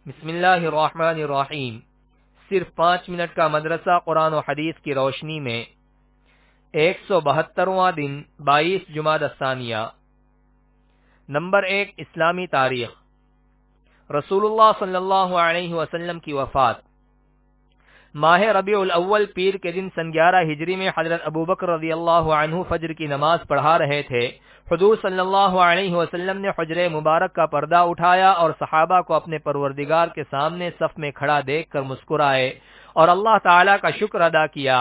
بسم اللہ الرحمن الرحیم۔ صرف 5 منٹ کا مدرسہ قرآن و حدیث کی روشنی میں 172واں دن 22 جمادی الثانیہ۔ نمبر 1، اسلامی تاریخ۔ رسول اللہ صلی اللہ علیہ وسلم کی وفات۔ ماہ ربیع الاول پیر کے دن سن 11 ہجری میں حضرت ابوبکر رضی اللہ عنہ فجر کی نماز پڑھا رہے تھے۔ حضور صلی اللہ علیہ وسلم نے حجرہ مبارک کا پردہ اٹھایا اور صحابہ کو اپنے پروردگار کے سامنے صف میں کھڑا دیکھ کر مسکرائے اور اللہ تعالیٰ کا شکر ادا کیا۔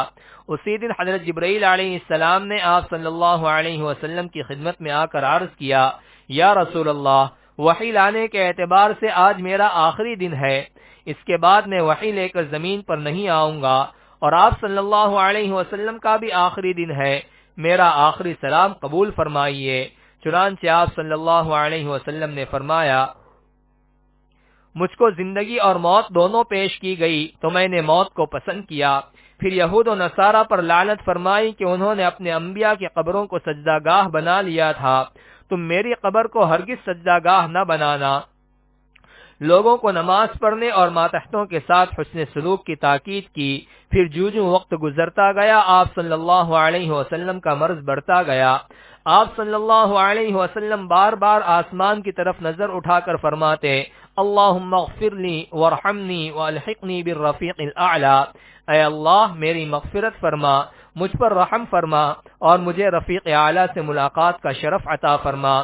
اسی دن حضرت جبرائیل علیہ السلام نے آپ صلی اللہ علیہ وسلم کی خدمت میں آ کر عرض کیا، یا رسول اللہ، وحی لانے کے اعتبار سے آج میرا آخری دن ہے، اس کے بعد میں وحی لے کر زمین پر نہیں آؤں گا، اور آپ صلی اللہ علیہ وسلم کا بھی آخری دن ہے، میرا آخری سلام قبول فرمائیے۔ چنانچہ آپ صلی اللہ علیہ وسلم نے فرمایا، مجھ کو زندگی اور موت دونوں پیش کی گئی تو میں نے موت کو پسند کیا۔ پھر یہود و نصارہ پر لعنت فرمائی کہ انہوں نے اپنے انبیاء کی قبروں کو سجدہ گاہ بنا لیا تھا، تم میری قبر کو ہرگز سجدہ گاہ نہ بنانا۔ لوگوں کو نماز پڑھنے اور ماتحتوں کے ساتھ حسن سلوک کی تاکید کی۔ پھر جو وقت گزرتا گیا آپ صلی اللہ علیہ وسلم کا مرض بڑھتا گیا۔ آپ صلی اللہ علیہ وسلم بار بار آسمان کی طرف نظر اٹھا کر فرماتے، اللہم اغفر لی وارحمنی والحقنی بالرفیق الاعلی، اے اللہ میری مغفرت فرما، مجھ پر رحم فرما اور مجھے رفیق اعلی سے ملاقات کا شرف عطا فرما۔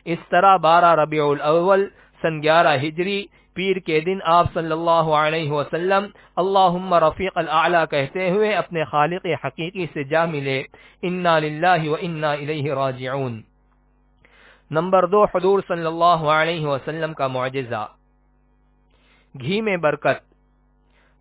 اس طرح 12 ربیع الاول سن 11 ہجری پیر کے دن آپ صلی اللہ علیہ وسلم اللہم رفیق الاعلی کہتے ہوئے اپنے خالق حقیقی سے جا ملے۔ انا للہ و انا الیہ راجعون۔ نمبر 2، حضور صلی اللہ علیہ وسلم کا معجزہ، گھی میں برکت۔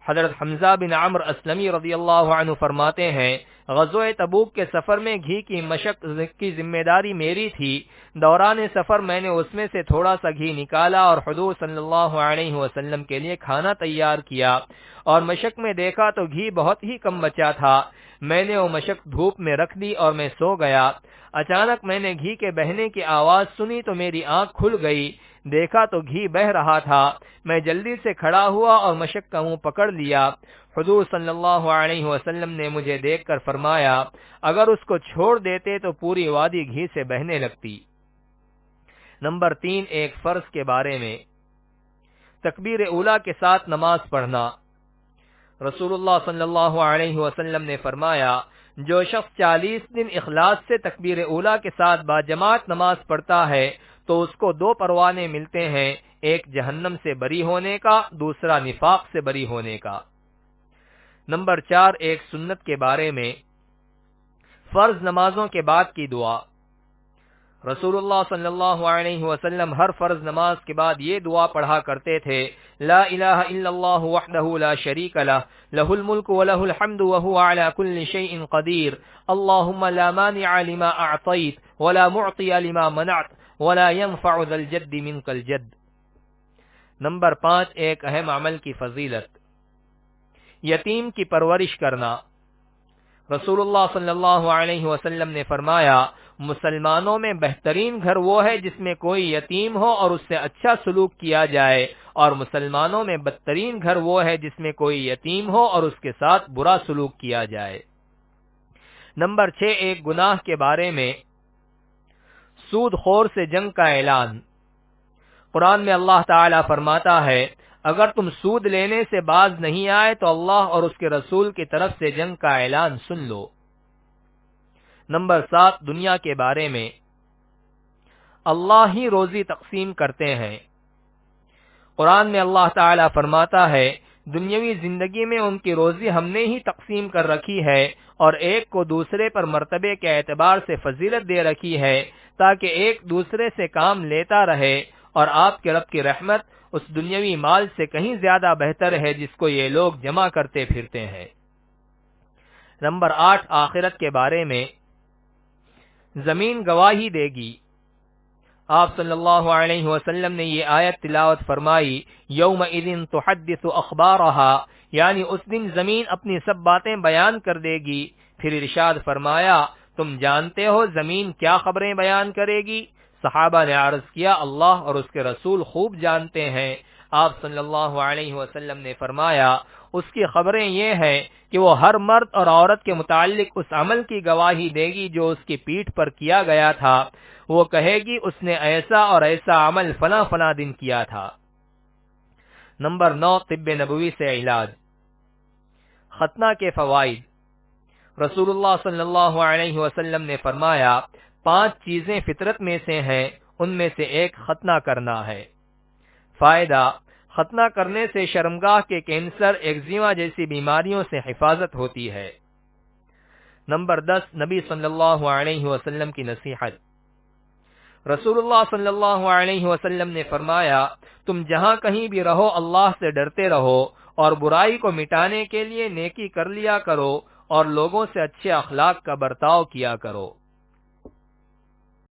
حضرت حمزہ بن عمرو اسلمی رضی اللہ عنہ فرماتے ہیں، غزوہ تبوک کے سفر میں گھی کی مشق کی ذمہ داری میری تھی۔ دوران سفر میں نے اس میں سے تھوڑا سا گھی نکالا اور حضور صلی اللہ علیہ وسلم کے لیے کھانا تیار کیا، اور مشق میں دیکھا تو گھی بہت ہی کم بچا تھا۔ میں نے وہ مشق دھوپ میں رکھ دی اور میں سو گیا۔ اچانک میں نے گھی کے بہنے کی آواز سنی تو میری آنکھ کھل گئی، دیکھا تو گھی بہ رہا تھا۔ میں جلدی سے کھڑا ہوا اور مشق کا منہ پکڑ لیا۔ حضور صلی اللہ علیہ وسلم نے مجھے دیکھ کر فرمایا، اگر اس کو چھوڑ دیتے تو پوری وادی گھی سے بہنے لگتی۔ نمبر 3، ایک فرض کے بارے میں، تکبیر اولیٰ کے ساتھ نماز پڑھنا۔ رسول اللہ صلی اللہ علیہ وسلم نے فرمایا، جو شخص 40 دن اخلاص سے تکبیر اولیٰ کے ساتھ باجماعت نماز پڑھتا ہے تو اس کو 2 پروانے ملتے ہیں، ایک جہنم سے بری ہونے کا، دوسرا نفاق سے بری ہونے کا۔ نمبر 4، ایک سنت کے بارے میں، فرض نمازوں کے بعد کی دعا۔ رسول اللہ صلی اللہ علیہ وسلم ہر فرض نماز کے بعد یہ دعا پڑھا کرتے تھے، لا الہ الا اللہ وحدہ لا شریک لہ، لہ الملک ولہ الحمد وہو علی کل شیء قدیر، اللہم لا مانع لما اعطیت ولا معطی لما منعت ولا ينفع ذا الجد منک الجد۔ نمبر 5، ایک اہم عمل کی فضیلت، یتیم کی پرورش کرنا۔ رسول اللہ صلی اللہ علیہ وسلم نے فرمایا، مسلمانوں میں بہترین گھر وہ ہے جس میں کوئی یتیم ہو اور اس سے اچھا سلوک کیا جائے، اور مسلمانوں میں بدترین گھر وہ ہے جس میں کوئی یتیم ہو اور اس کے ساتھ برا سلوک کیا جائے۔ نمبر 6، ایک گناہ کے بارے میں، سود خور سے جنگ کا اعلان۔ قرآن میں اللہ تعالیٰ فرماتا ہے، اگر تم سود لینے سے باز نہیں آئے تو اللہ اور اس کے رسول کی طرف سے جنگ کا اعلان سن لو۔ نمبر 7، دنیا کے بارے میں، اللہ ہی روزی تقسیم کرتے ہیں۔ قرآن میں اللہ تعالیٰ فرماتا ہے، دنیاوی زندگی میں ان کی روزی ہم نے ہی تقسیم کر رکھی ہے، اور ایک کو دوسرے پر مرتبے کے اعتبار سے فضیلت دے رکھی ہے تاکہ ایک دوسرے سے کام لیتا رہے، اور آپ کے رب کی رحمت اس دنیاوی مال سے کہیں زیادہ بہتر ہے جس کو یہ لوگ جمع کرتے پھرتے ہیں۔ نمبر 8، آخرت کے بارے میں، زمین گواہی دے گی۔ آپ صلی اللہ علیہ وسلم نے یہ آیت تلاوت فرمائی، یومئذ تحدث اخبارہا، یعنی اس دن زمین اپنی سب باتیں بیان کر دے گی۔ پھر ارشاد فرمایا، تم جانتے ہو زمین کیا خبریں بیان کرے گی؟ صحابہ نے عرض کیا، اللہ اور اس کے رسول خوب جانتے ہیں۔ آپ صلی اللہ علیہ وسلم نے فرمایا اس کی خبریں یہ ہیں کہ وہ ہر مرد اور عورت کے متعلق اس عمل کی گواہی دے گی جو اس کی پیٹھ پر کیا گیا تھا، وہ کہے گی اس نے ایسا اور ایسا عمل فلاں فلاں دن کیا تھا۔ نمبر 9، طب نبوی سے علاج۔ ختنہ کے فوائد۔ رسول اللہ صلی اللہ علیہ وسلم نے فرمایا 5 چیزیں فطرت میں سے ہیں، ان میں سے ایک ختنہ کرنا ہے۔ فائدہ: ختنہ کرنے سے شرمگاہ کے کینسر، ایگزیما جیسی بیماریوں سے حفاظت ہوتی ہے۔ نمبر 10، نبی صلی اللہ علیہ وسلم کی نصیحت۔ رسول اللہ صلی اللہ علیہ وسلم نے فرمایا تم جہاں کہیں بھی رہو اللہ سے ڈرتے رہو اور برائی کو مٹانے کے لیے نیکی کر لیا کرو اور لوگوں سے اچھے اخلاق کا برتاؤ کیا کرو۔